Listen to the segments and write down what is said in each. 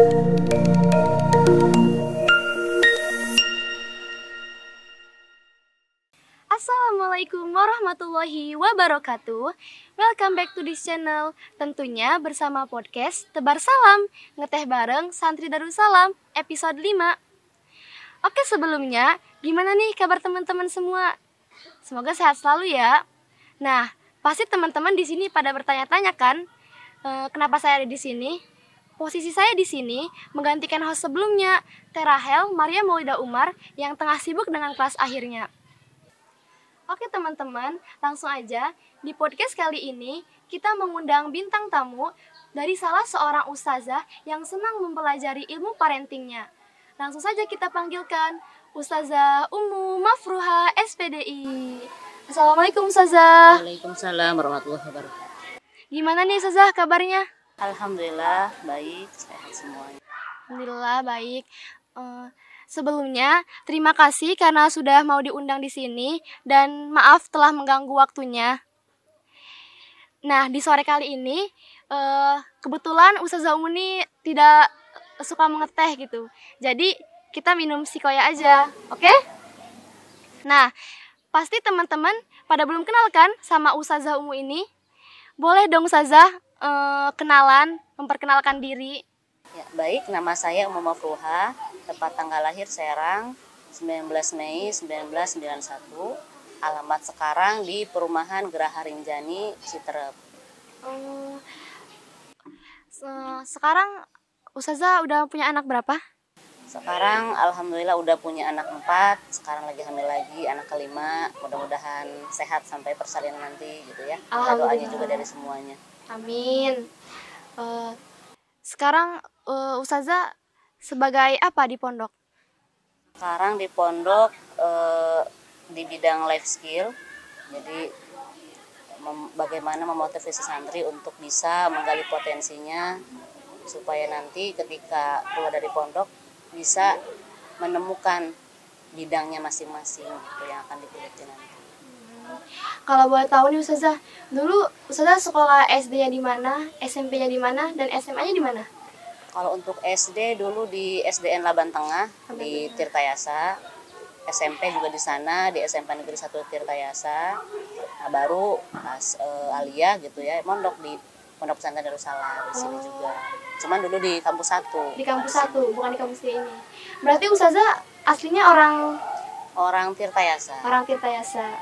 Assalamualaikum warahmatullahi wabarakatuh. Welcome back to this channel. Tentunya bersama podcast Tebar Salam, ngeteh bareng Santri Darussalam episode 5. Oke, sebelumnya gimana nih kabar teman-teman semua? Semoga sehat selalu ya. Nah, pasti teman-teman di sini pada bertanya-tanya kan, kenapa saya ada di sini? Posisi saya di sini menggantikan host sebelumnya, Terahel Maria Maulida Umar yang tengah sibuk dengan kelas akhirnya. Oke teman-teman, langsung aja. Di podcast kali ini, kita mengundang bintang tamu dari salah seorang ustazah yang senang mempelajari ilmu parentingnya. Langsung saja kita panggilkan Ustazah Ummu Mafruha SPDI. Assalamualaikum Ustazah. Waalaikumsalam warahmatullahi wabarakatuh. Gimana nih Ustazah kabarnya? Alhamdulillah baik, sehat semuanya. Alhamdulillah baik. Sebelumnya, terima kasih karena sudah mau diundang di sini dan maaf telah mengganggu waktunya. Nah, di sore kali ini, kebetulan Ustazah Ummu ini tidak suka mengeteh gitu. Jadi, kita minum sikoya aja, oke? Nah, pasti teman-teman pada belum kenal kan sama Ustazah Ummu ini? Boleh dong Ustazah memperkenalkan diri. Ya, baik, nama saya Ummu Mafruha, tepat tanggal lahir Serang 19 Mei 1991. Alamat sekarang di Perumahan Geraha Rinjani, Citerep. Sekarang Ustazah udah punya anak berapa? Sekarang alhamdulillah udah punya anak 4, sekarang lagi hamil lagi, anak kelima. Mudah-mudahan sehat sampai persalinan nanti gitu ya. Doanya juga dari semuanya. Amin. Sekarang Ustazah sebagai apa di pondok? Sekarang di pondok di bidang life skill. Jadi bagaimana memotivasi santri untuk bisa menggali potensinya supaya nanti ketika keluar dari pondok bisa menemukan bidangnya masing-masing gitu yang akan dipilih nanti. Kalau boleh tahu nih Ustazah, dulu Ustazah sekolah SD-nya di mana, SMP-nya di mana, dan SMA-nya di mana? Kalau untuk SD dulu di SDN Laban Tengah di Tirtayasa, SMP juga di sana di SMP Negeri 1 Tirtayasa. Nah, baru pas aliyah gitu ya, mondok di Pondok Pesantren Darussalam di sini juga. Cuman dulu di kampus 1. Di kampus 1, bukan di kampus D ini. Berarti Ustazah aslinya orang Tirtayasa. Orang Tirtayasa.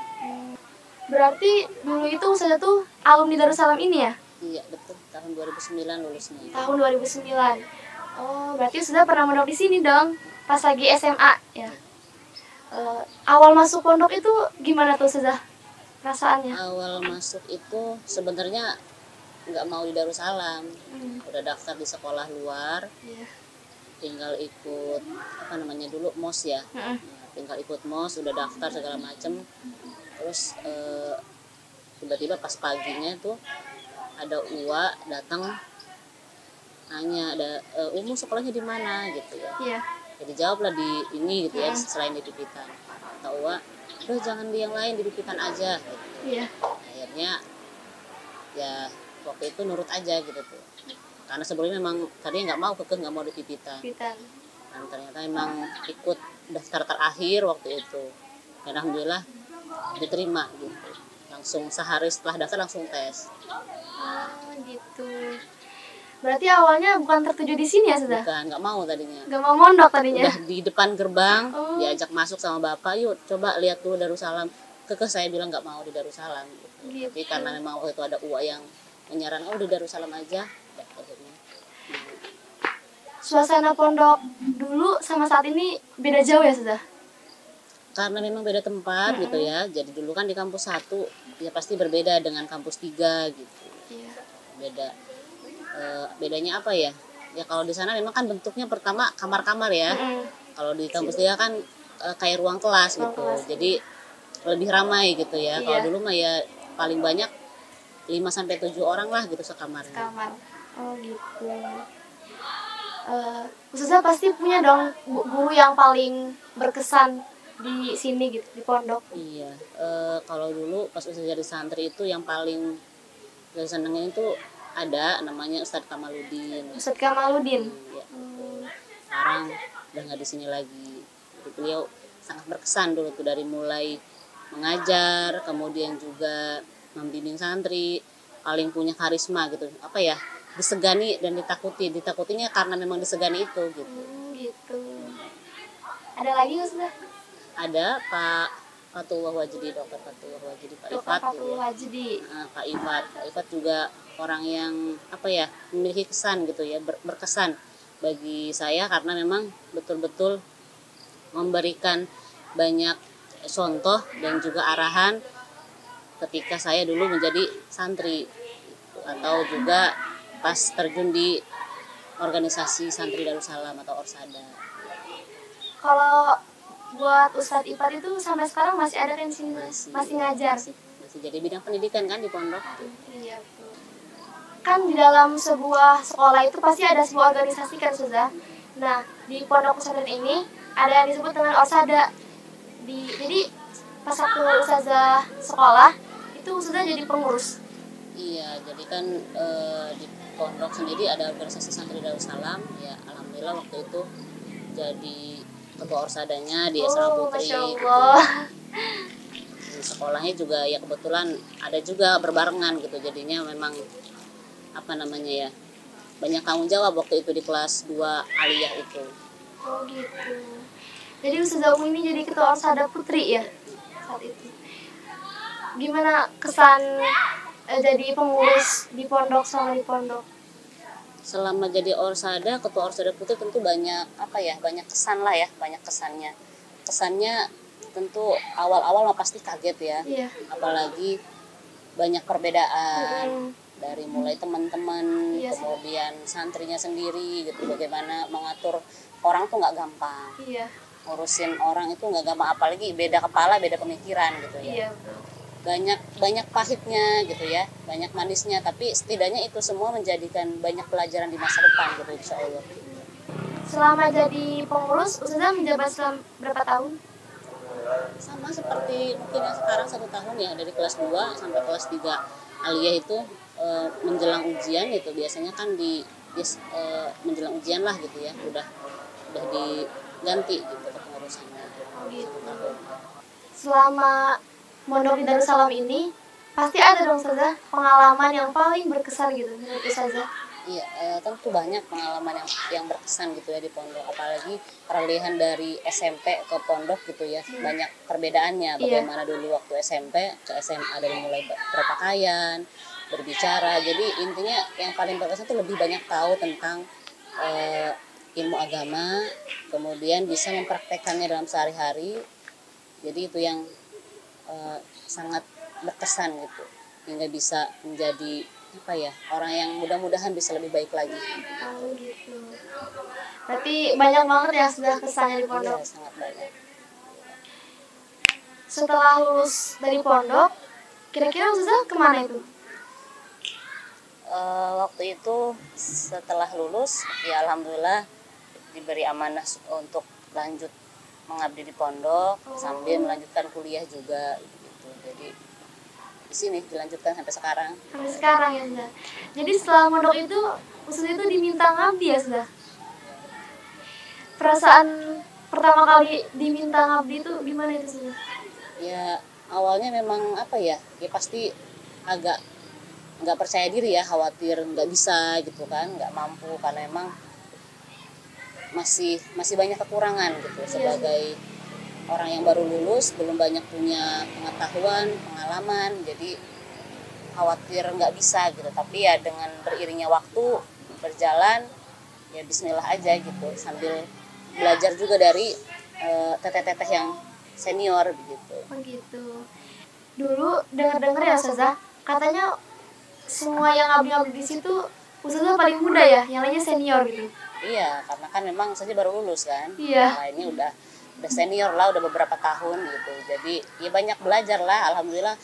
Berarti dulu itu Ustazah tuh alumni Darussalam ini ya? Iya, betul. Tahun 2009 lulusnya. Tahun 2009. Oh, berarti Ustazah pernah mondok di sini dong, pas lagi SMA ya. Awal masuk pondok itu gimana tuh Ustazah perasaannya? Awal masuk itu sebenarnya nggak mau di Darussalam. Udah daftar di sekolah luar. Iya. Tinggal ikut dulu MOS ya. Nah, tinggal ikut MOS, udah daftar segala macem. Terus tiba-tiba pas paginya tuh ada UA datang nanya, Ummu sekolahnya di mana gitu ya. Iya. Jadi jawablah di ini gitu ya, selain di Pipitan. Kata UA, jangan di yang lain, di Pipitan aja gitu. Iya. Akhirnya ya waktu itu nurut aja gitu tuh. Karena sebelumnya memang tadinya nggak mau di Pipitan. Dan ternyata emang ikut daftar terakhir waktu itu. Dan alhamdulillah diterima gitu. Langsung sehari setelah daftar langsung tes. Gitu. Berarti awalnya bukan tertuju di sini ya Ustazah? Bukan, nggak mau tadinya. Nggak mau mondok tadinya? Udah di depan gerbang, diajak masuk sama bapak, yuk coba lihat dulu Darussalam. Kekeh saya bilang nggak mau di Darussalam. Gitu. Tapi karena memang waktu itu ada UA yang menyarankan di Darussalam aja. Ya, akhirnya. Suasana pondok dulu sama saat ini beda jauh ya Ustazah? Karena memang beda tempat gitu ya. Jadi dulu kan di kampus 1 ya pasti berbeda dengan kampus 3 gitu. Iya. Bedanya apa ya? Ya kalau di sana memang kan bentuknya pertama kamar-kamar ya. Kalau di kampus 3 kan kayak ruang kelas gitu. Jadi lebih ramai gitu ya. Kalau dulu mah ya paling banyak 5-7 orang lah gitu sekamarnya. Sekamar. Oh gitu. Ustazah pasti punya dong guru yang paling berkesan di sini gitu, di pondok. Iya, kalau dulu pas usia jadi santri itu yang paling saya senengin itu ada namanya Ustadz Kamaludin. Ustadz Kamaludin. Ya. sekarang udah nggak di sini lagi. Jadi beliau sangat berkesan dulu tuh dari mulai mengajar, kemudian juga membimbing santri, paling punya karisma gitu. Apa ya? Disegani dan ditakuti. Ditakutinya karena memang disegani itu gitu. Gitu. Ada lagi Ustazah? Ada Pak Fatullah Wajidi, Dr. Fatullah Wajidi, Pak Dr. Ifat. Fatullah Wajidi. Pak Ifat. Pak Ifat juga orang yang apa ya, memiliki kesan gitu ya, berkesan bagi saya karena memang betul-betul memberikan banyak contoh dan juga arahan ketika saya dulu menjadi santri atau juga pas terjun di organisasi Santri Darussalam atau Orsada. Kalau buat Ustadz Ifat itu sampai sekarang masih ada kan sih? Masih ngajar? Masih jadi bidang pendidikan kan di pondok. Iya. Kan di dalam sebuah sekolah itu pasti ada sebuah organisasi kan Ustazah. Nah, di pondok pesantren ini ada yang disebut dengan Orsada. Jadi pas waktu Ustazah sekolah itu Ustazah jadi pengurus. Iya, jadi kan di pondok sendiri ada organisasi Santri Darussalam. Ya, alhamdulillah waktu itu jadi ketua Orsadanya di SMA Putri. Masya Allah. Di sekolahnya juga ya kebetulan ada juga berbarengan gitu. Jadinya memang apa namanya ya, banyak tanggung jawab waktu itu di kelas 2 aliyah itu. Oh gitu. Jadi Ustazah Umi ini jadi ketua Orsada Putri ya saat itu. Gimana kesan jadi pengurus di pondok sama di pondok? Selama jadi Orsada, ketua Orsada Putri tentu banyak apa ya, banyak kesan lah ya, banyak kesannya. Kesannya tentu awal-awal mah pasti kaget ya. Iya. Apalagi banyak perbedaan. Dari mulai teman-teman, Iya, kemudian santrinya sendiri gitu, bagaimana mengatur orang tuh nggak gampang. Iya. Ngurusin orang itu nggak gampang, apalagi beda kepala, beda pemikiran gitu ya. Iya. Banyak pahitnya gitu ya, banyak manisnya, tapi setidaknya itu semua menjadikan banyak pelajaran di masa depan gitu, insya Allah. Selama jadi pengurus, Ustazah menjabat selama berapa tahun? Sama seperti mungkin yang sekarang 1 tahun ya, dari kelas 2 sampai kelas 3 aliyah itu menjelang ujian gitu, biasanya kan menjelang ujian lah gitu ya, udah diganti gitu kepengurusannya. Gitu. 1 tahun. Selama mondok di Darussalam ini pasti ada dong Ustazah pengalaman yang paling berkesan gitu menurut Ustazah. Iya, tentu banyak pengalaman yang berkesan gitu ya di pondok, apalagi peralihan dari SMP ke pondok gitu ya, banyak perbedaannya. Bagaimana dulu waktu SMP ke SMA, dari mulai berpakaian, berbicara, jadi intinya yang paling berkesan itu lebih banyak tahu tentang ilmu agama, kemudian bisa mempraktekannya dalam sehari-hari. Jadi itu yang sangat berkesan gitu, hingga bisa menjadi apa ya, orang yang mudah-mudahan bisa lebih baik lagi. Oh gitu. Berarti banyak banget ya sudah kesannya di pondok. Ya, sangat banyak. Setelah lulus dari pondok, kira-kira Ustazah kemana itu? Waktu itu setelah lulus ya alhamdulillah diberi amanah untuk lanjut mengabdi di pondok sambil melanjutkan kuliah juga gitu. Jadi di sini dilanjutkan sampai sekarang. Sampai sekarang ya Ustazah. Jadi setelah pondok itu Ustazah itu diminta ngabdi ya Ustazah. Perasaan pertama kali diminta ngabdi itu gimana itu Ustazah? Ya awalnya memang apa ya, ya pasti agak nggak percaya diri ya, khawatir nggak bisa gitu kan, nggak mampu, karena memang masih banyak kekurangan gitu sebagai orang yang baru lulus, belum banyak punya pengetahuan, pengalaman, jadi khawatir nggak bisa gitu. Tapi ya dengan beriringnya waktu berjalan, ya bismillah aja gitu, sambil belajar juga dari teteh-teteh yang senior begitu. Oh gitu. Dulu dengar-dengar ya Ustazah, katanya semua yang ngabdi-ngabdi di situ Ustazah paling muda ya, yang lainnya senior gitu. Iya, karena kan memang saja baru lulus kan. Iya. Nah, ini udah senior lah, udah beberapa tahun gitu. Jadi ya banyak belajar lah, alhamdulillah.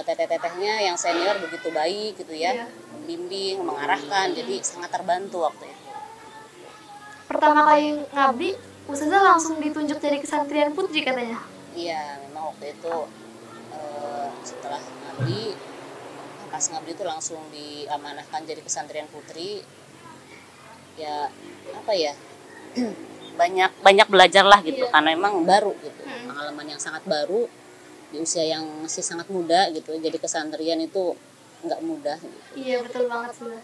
Teteh-tetehnya yang senior begitu baik gitu ya, membimbing, mengarahkan, jadi sangat terbantu waktu itu. Pertama kali ngabdi, Ustazah langsung ditunjuk jadi kesantrian putri katanya. Iya, memang waktu itu setelah ngabdi, pas ngabdi itu langsung diamanahkan jadi kesantrian putri. Ya apa ya, banyak banyak belajar lah gitu, karena memang baru gitu, pengalaman yang sangat baru di usia yang masih sangat muda gitu. Jadi kesantrian itu nggak mudah gitu. Iya betul banget sudah.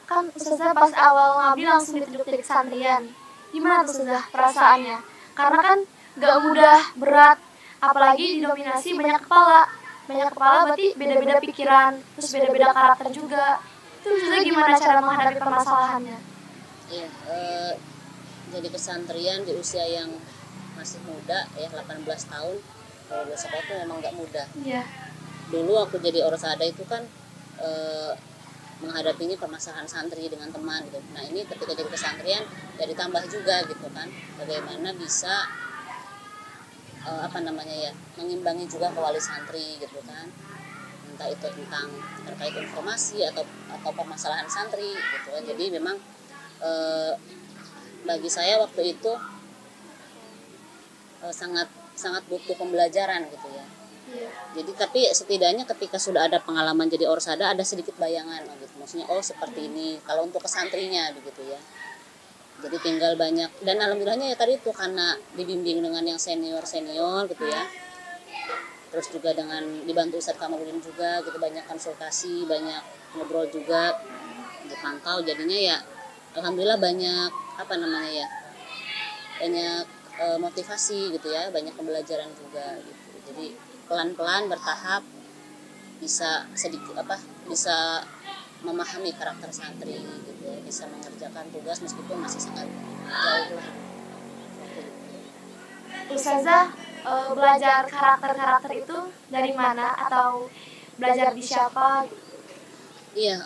Kan Ustazah pas awal ngabdi langsung ditunjuk jadi kesantrian. Gimana tuh Ustazah perasaannya? Karena kan gak mudah, berat, apalagi didominasi banyak kepala. Banyak kepala berarti beda-beda pikiran, terus beda-beda karakter juga. Itu Ustazah gimana cara menghadapi permasalahannya? Iya, jadi kesantrian di usia yang masih muda ya, 18 tahun kalau boleh sekolah itu memang nggak mudah. Iya. Dulu aku jadi Orasada itu kan menghadapinya permasalahan santri dengan teman gitu. Nah ini ketika jadi kesantrian ya ditambah juga gitu kan, bagaimana bisa mengimbangi juga ke wali santri gitu kan, entah itu tentang terkait informasi atau permasalahan santri gitu kan. Jadi memang bagi saya waktu itu sangat butuh pembelajaran gitu ya. Jadi tapi setidaknya ketika sudah ada pengalaman jadi Orsada ada sedikit bayangan gitu. Maksudnya seperti ini kalau untuk kesantrinya begitu ya. Jadi tinggal banyak, dan alhamdulillahnya ya tadi itu karena dibimbing dengan yang senior gitu ya. Terus juga dengan dibantu Ustadz Kamaludin juga gitu, banyak konsultasi, banyak ngobrol juga, dipantau, jadinya ya alhamdulillah banyak banyak motivasi gitu ya, banyak pembelajaran juga gitu. Jadi pelan-pelan bertahap bisa bisa memahami karakter santri gitu ya, bisa mengerjakan tugas meskipun masih sangat jauh lah. Ustazah belajar karakter-karakter itu dari mana atau belajar di siapa? Iya,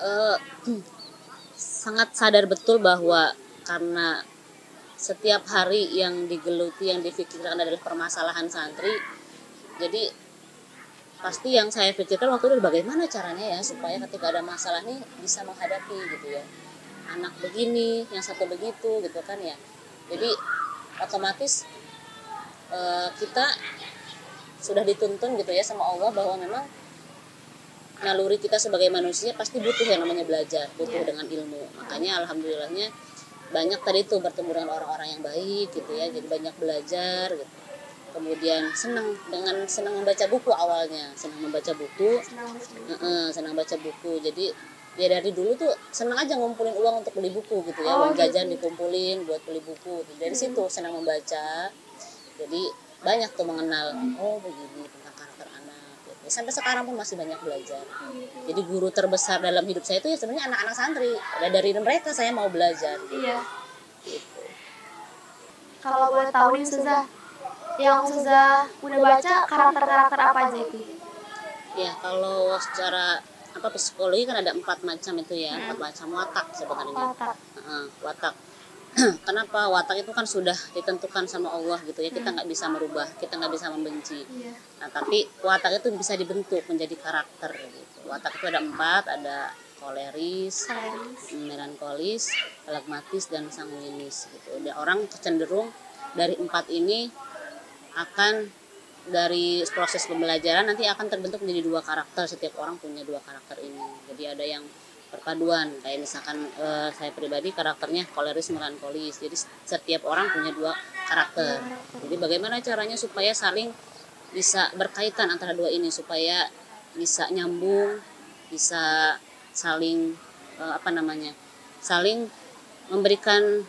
sangat sadar betul bahwa karena setiap hari yang digeluti, yang difikirkan adalah permasalahan santri, jadi pasti yang saya pikirkan waktu itu bagaimana caranya ya supaya ketika ada masalah nih bisa menghadapi gitu ya, anak begini, yang satu begitu gitu kan ya. Jadi otomatis kita sudah dituntun gitu ya sama Allah bahwa memang naluri kita sebagai manusia pasti butuh yang namanya belajar, butuh dengan ilmu. Makanya alhamdulillahnya banyak tadi tuh bertemu dengan orang-orang yang baik gitu ya, jadi banyak belajar gitu. Kemudian senang membaca buku awalnya, senang baca buku. Jadi ya dari dulu tuh senang aja ngumpulin uang untuk beli buku gitu ya, uang jajan dikumpulin buat beli buku. Dari situ senang membaca. Jadi banyak tuh mengenal begini tentang karakter anak gitu. Sampai sekarang pun masih banyak belajar. Jadi guru terbesar dalam hidup saya itu ya sebenarnya anak-anak santri. Dari mereka saya mau belajar. Iya. Gitu. Kalau boleh tahu nih Ustazah, yang Ustazah udah baca karakter-karakter apa aja itu? Ya kalau secara psikologi kan ada 4 macam itu ya, 4 macam watak sebenarnya. Watak. Kenapa? Watak itu kan sudah ditentukan sama Allah gitu ya, kita nggak bisa merubah, kita nggak bisa membenci. Nah tapi watak itu bisa dibentuk menjadi karakter gitu. Watak itu ada 4, ada koleris, melankolis, pragmatis, dan sanguinis gitu. Dan orang cenderung dari 4 ini akan dari proses pembelajaran nanti akan terbentuk menjadi 2 karakter. Setiap orang punya 2 karakter ini. Jadi ada yang perpaduan, kayak misalkan saya pribadi karakternya koleris melankolis. Jadi setiap orang punya 2 karakter. Jadi bagaimana caranya supaya saling bisa berkaitan antara 2 ini, supaya bisa nyambung, bisa saling saling memberikan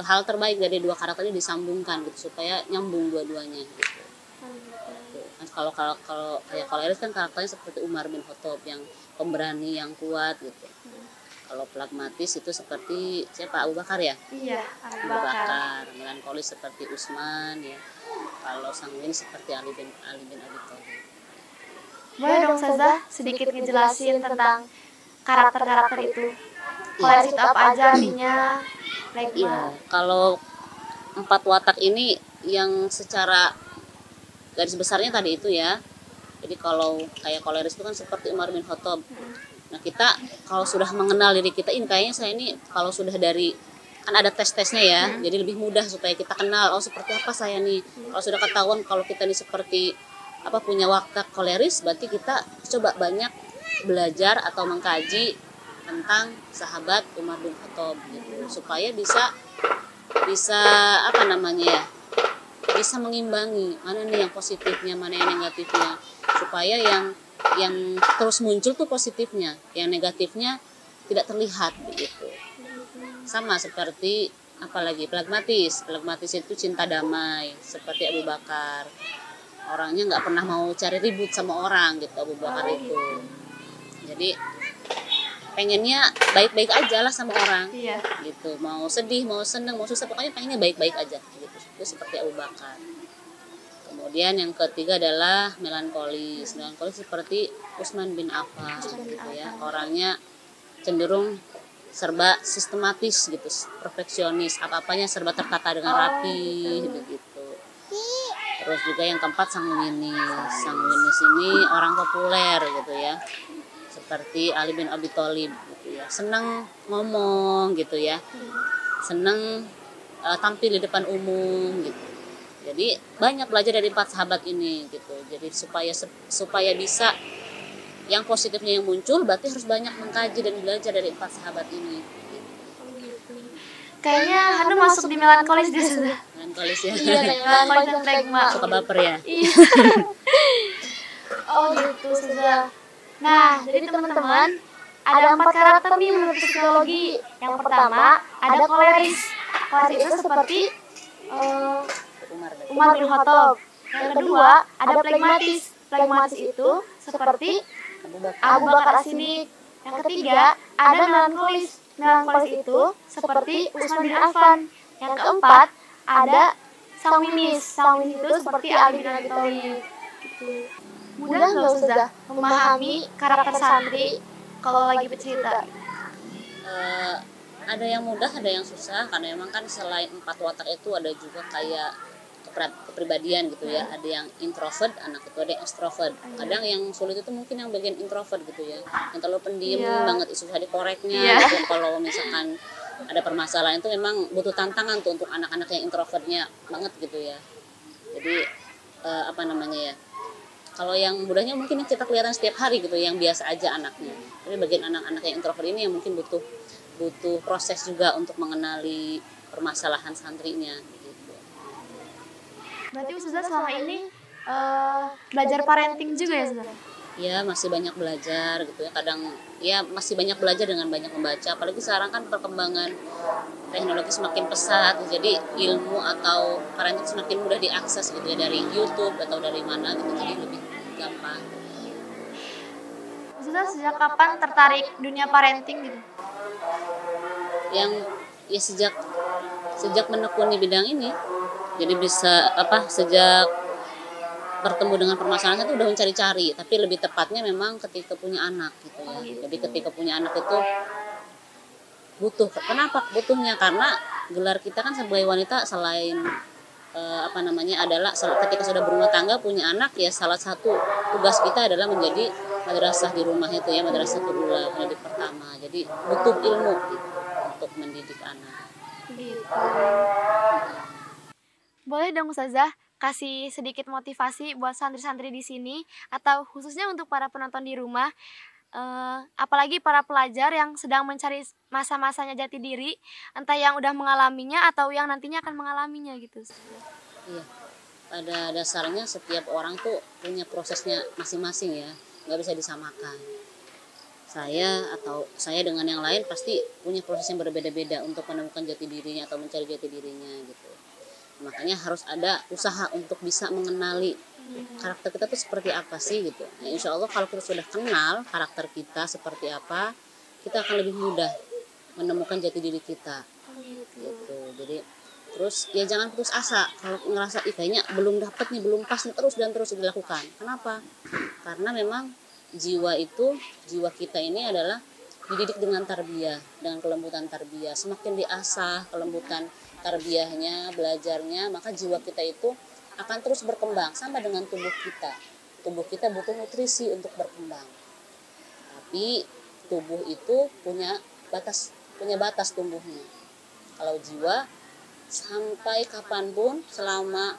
hal terbaik dari 2 karakter ini disambungkan gitu supaya nyambung dua-duanya gitu. Kalau kayak koleris kan karakternya seperti Umar bin Khattab yang pemberani, yang kuat gitu. Kalau pragmatis itu seperti siapa? Abu Bakar ya? Iya, Abu Bakar. Melankolis seperti Utsman ya. Kalau sanguin seperti Ali bin Abi Thalib. Boleh dong Ustazah sedikit ngejelasin tentang karakter-karakter itu? Koleris itu apa aja artinya? Iya, kalau 4 watak ini yang secara garis besarnya tadi itu ya. Jadi kalau kayak koleris itu kan seperti Umar bin Khattab. Nah kita kalau sudah mengenal diri kita, ini kayaknya saya ini kalau sudah dari, kan ada tes-tesnya ya, jadi lebih mudah supaya kita kenal seperti apa saya nih. Kalau sudah ketahuan kalau kita ini seperti punya watak koleris, berarti kita coba banyak belajar atau mengkaji tentang sahabat Umar bin Khattab gitu, supaya bisa apa namanya ya, bisa mengimbangi mana nih yang positifnya, mana yang negatifnya, supaya yang terus muncul tuh positifnya, yang negatifnya tidak terlihat begitu. Sama seperti apalagi pragmatis itu cinta damai seperti Abu Bakar, orangnya nggak pernah mau cari ribut sama orang gitu Abu Bakar itu. Jadi pengennya baik-baik aja lah sama orang, gitu. Mau sedih, mau seneng, mau susah, pokoknya pengennya baik-baik aja gitu. Itu seperti Abu Bakar. Kemudian yang ketiga adalah melankolis seperti Utsman bin Affan gitu ya, orangnya cenderung serba sistematis gitu, perfeksionis, apa-apanya serba tertata dengan rapi gitu. Terus juga yang keempat sanguinis ini orang populer gitu ya, seperti Ali bin Abi Thalib gitu ya, senang ngomong gitu ya, senang tampil di depan umum gitu. Jadi banyak belajar dari 4 sahabat ini gitu. Jadi supaya bisa yang positifnya yang muncul, berarti harus banyak mengkaji dan belajar dari 4 sahabat ini. Kayaknya Hanu masuk di melankolis dia sudah. Melankolis ya. Iya, melankolis dan flegma. Suka baper ya. Iya. Oh gitu sudah. Nah, jadi teman-teman, ada 4 karakter nih menurut psikologi. Yang pertama ada koleris. Koleris itu seperti Umar bin Khattab. Yang kedua ada flegmatis. Flegmatis itu seperti Abu Bakar As-Siddiq. Yang ketiga ada melankolis. Melankolis itu seperti Utsman bin Affan. Yang keempat ada sanguinis. Sanguinis itu seperti Ali bin Abi Thalib. Gitu. Mudah nggak Ustazah memahami karakter santri kalau lagi bercerita? Ada yang mudah, ada yang susah, karena memang kan selain 4 watak itu ada juga kayak kepribadian gitu ya. Ada yang introvert, anak itu ada yang extrovert. Kadang yang sulit itu mungkin yang bagian introvert gitu ya, yang terlalu pendiam banget, susah dikoreknya gitu. Kalau misalkan ada permasalahan itu memang butuh tantangan tuh untuk anak-anak yang introvertnya banget gitu ya. Jadi apa namanya ya, kalau yang mudahnya mungkin kita kelihatan setiap hari gitu, yang biasa aja anaknya. Tapi bagian anak-anak yang introvert ini yang mungkin butuh proses juga untuk mengenali permasalahan santrinya gitu. Berarti Ustazah selama ini belajar parenting juga ya Ustazah? Ya masih banyak belajar gitu ya, kadang ya masih banyak belajar dengan banyak membaca, apalagi sekarang kan perkembangan teknologi semakin pesat, jadi ilmu atau parenting semakin mudah diakses gitu ya, dari YouTube atau dari mana gitu, jadi lebih gampang. Ustazah sejak kapan tertarik dunia parenting gitu? Yang ya sejak menekuni bidang ini, jadi bisa sejak bertemu dengan permasalahan itu udah mencari-cari, tapi lebih tepatnya memang ketika punya anak gitu ya. Jadi ketika punya anak itu butuh. Kenapa butuhnya? Karena gelar kita kan sebagai wanita selain adalah ketika sudah berumah tangga punya anak ya, salah satu tugas kita adalah menjadi madrasah di rumah itu ya, madrasah ula, pendidik pertama. Jadi butuh ilmu gitu, untuk mendidik anak. Gitu. Boleh dong Ustazah kasih sedikit motivasi buat santri-santri di sini atau khususnya untuk para penonton di rumah, apalagi para pelajar yang sedang mencari masa-masanya jati diri, entah yang udah mengalaminya atau yang nantinya akan mengalaminya gitu. Iya, pada dasarnya setiap orang tuh punya prosesnya masing-masing ya, nggak bisa disamakan. Saya dengan yang lain pasti punya proses yang berbeda-beda untuk menemukan jati dirinya atau mencari jati dirinya gitu. Makanya harus ada usaha untuk bisa mengenali karakter kita tuh seperti apa sih gitu. Nah, insya Allah kalau kita sudah kenal karakter kita seperti apa, kita akan lebih mudah menemukan jati diri kita gitu. Jadi terus ya jangan putus asa. Kalau ngerasa kayaknya belum dapet nih, belum pas nih, terus dilakukan. Kenapa? Karena memang jiwa kita ini adalah dididik dengan tarbiyah, dengan kelembutan tarbiyah. Semakin diasah kelembutan tarbiyahnya, belajarnya, maka jiwa kita itu akan terus berkembang sama dengan tubuh kita. Tubuh kita butuh nutrisi untuk berkembang. Tapi tubuh itu punya batas tumbuhnya. Kalau jiwa sampai kapanpun selama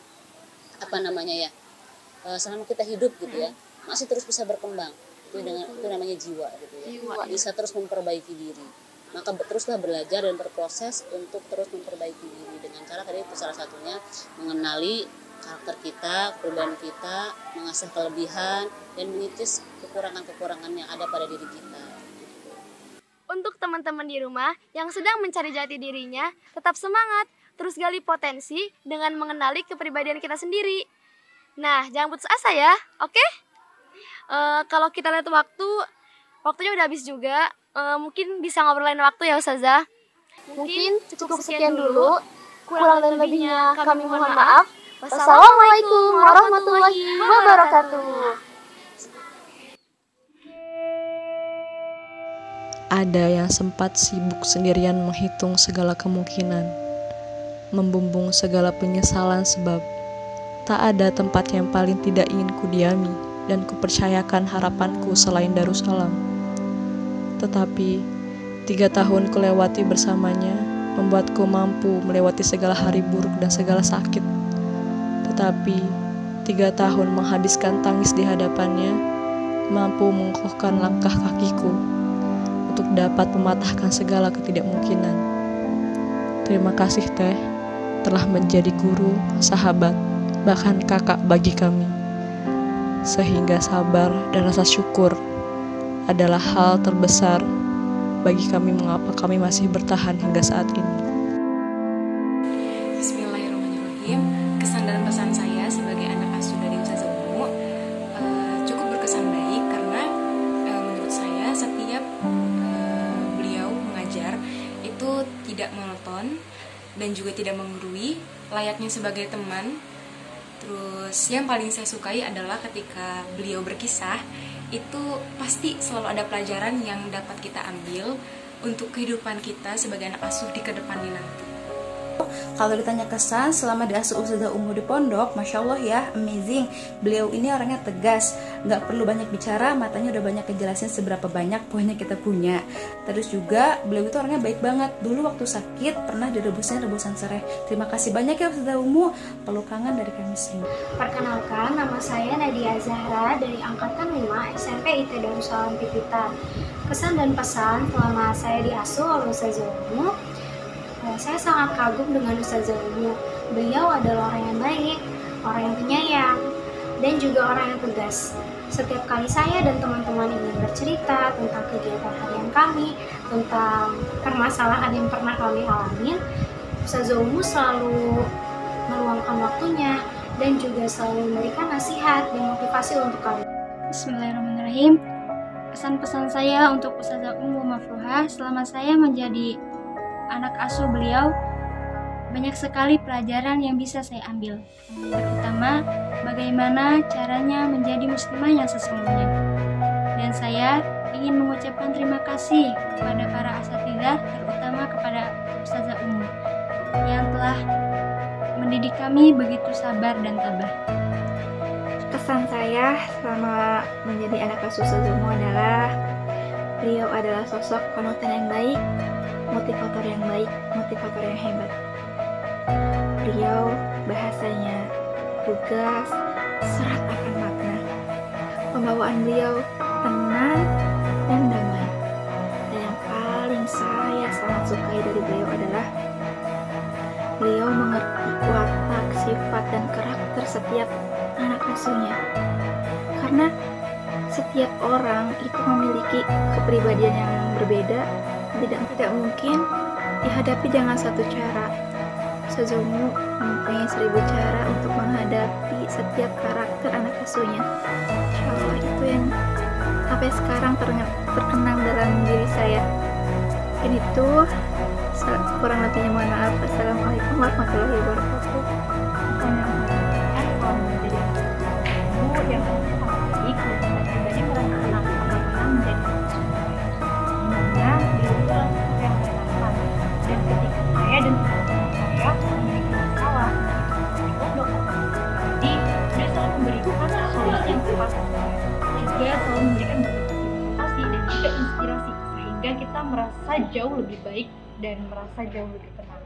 selama kita hidup gitu ya, masih terus bisa berkembang. Itu namanya jiwa gitu ya. Jiwa. Bisa terus memperbaiki diri. Maka teruslah belajar dan berproses untuk terus memperbaiki diri dengan cara tadi itu salah satunya mengenali karakter kita, perubahan kita, mengasah kelebihan dan mengikis kekurangan-kekurangan yang ada pada diri kita. Untuk teman-teman di rumah yang sedang mencari jati dirinya, tetap semangat, terus gali potensi dengan mengenali kepribadian kita sendiri. Nah, jangan putus asa ya, oke? Kalau kita lihat waktunya udah habis juga. Mungkin bisa ngobrol lain waktu ya Ustazah. Mungkin cukup sekian dulu. Kurang dan lebihnya kami mohon maaf. Wassalamualaikum warahmatullahi wabarakatuh. Ada yang sempat sibuk sendirian menghitung segala kemungkinan, membumbung segala penyesalan sebab tak ada tempat yang paling tidak ingin kudiami dan kupercayakan harapanku selain Darussalam. Tetapi 3 tahun kulewati bersamanya membuatku mampu melewati segala hari buruk dan segala sakit. Tetapi 3 tahun menghabiskan tangis di hadapannya mampu mengokohkan langkah kakiku untuk dapat mematahkan segala ketidakmungkinan. Terima kasih Teh telah menjadi guru, sahabat, bahkan kakak bagi kami. Sehingga sabar dan rasa syukur adalah hal terbesar bagi kami mengapa kami masih bertahan hingga saat ini. Bismillahirrahmanirrahim. Kesan dan pesan saya sebagai anak asuh dari Ustazah Umu cukup berkesan baik karena menurut saya setiap beliau mengajar itu tidak monoton dan juga tidak menggurui, layaknya sebagai teman. Terus yang paling saya sukai adalah ketika beliau berkisah, itu pasti selalu ada pelajaran yang dapat kita ambil untuk kehidupan kita sebagai anak asuh di kedepannya nanti. Kalau ditanya kesan selama diasuh Ustazah Umu di pondok, Masya Allah ya, amazing. Beliau ini orangnya tegas, nggak perlu banyak bicara, matanya udah banyak ngejelasin seberapa banyak poin yang kita punya. Terus juga beliau itu orangnya baik banget. Dulu waktu sakit pernah direbusin rebusan serai. Terima kasih banyak ya Ustazah Umu, peluk kangen dari kami semua. Perkenalkan, nama saya Nadia Zahra dari Angkatan 5 SMP IT Darussalam Pipitan. Kesan dan pesan selama saya diasuh oleh Ustazah Umu, saya sangat kagum dengan Ustazah Umu. Beliau adalah orang yang baik, orang yang penyayang, dan juga orang yang tegas. Setiap kali saya dan teman-teman ingin bercerita tentang kegiatan harian kami, tentang permasalahan yang pernah kami alami, Ustazah Umu selalu meluangkan waktunya dan juga selalu memberikan nasihat dan motivasi untuk kami. Bismillahirrahmanirrahim. Pesan-pesan saya untuk Ustazah Umu Mafruhah selama saya menjadi anak asuh beliau, banyak sekali pelajaran yang bisa saya ambil, terutama bagaimana caranya menjadi muslimah yang sesungguhnya. Dan saya ingin mengucapkan terima kasih kepada para asatidzah, terutama kepada Ustazah Umu yang telah mendidik kami begitu sabar dan tabah. Kesan saya selama menjadi anak asuh Ustazah Umu adalah beliau adalah sosok panutan yang baik, motivator yang baik, motivator yang hebat. Beliau bahasanya lugas, serat akan makna. Pembawaan beliau tenang dan damai. Dan yang paling saya sangat sukai dari beliau adalah beliau mengerti watak, sifat, dan karakter setiap anak asuhnya. Karena setiap orang itu memiliki kepribadian yang berbeda, tidak mungkin dihadapi dengan satu cara. Ustazah Umu mempunyai 1000 cara untuk menghadapi setiap karakter anak asuhnya. Insya Allah itu yang sampai sekarang terkenang dalam diri saya. Dan itu kurang lebihnya mohon maaf. Assalamualaikum warahmatullahi wabarakatuh. Dia selalu memberikan motivasi dan juga inspirasi sehingga kita merasa jauh lebih baik dan merasa jauh lebih tenang.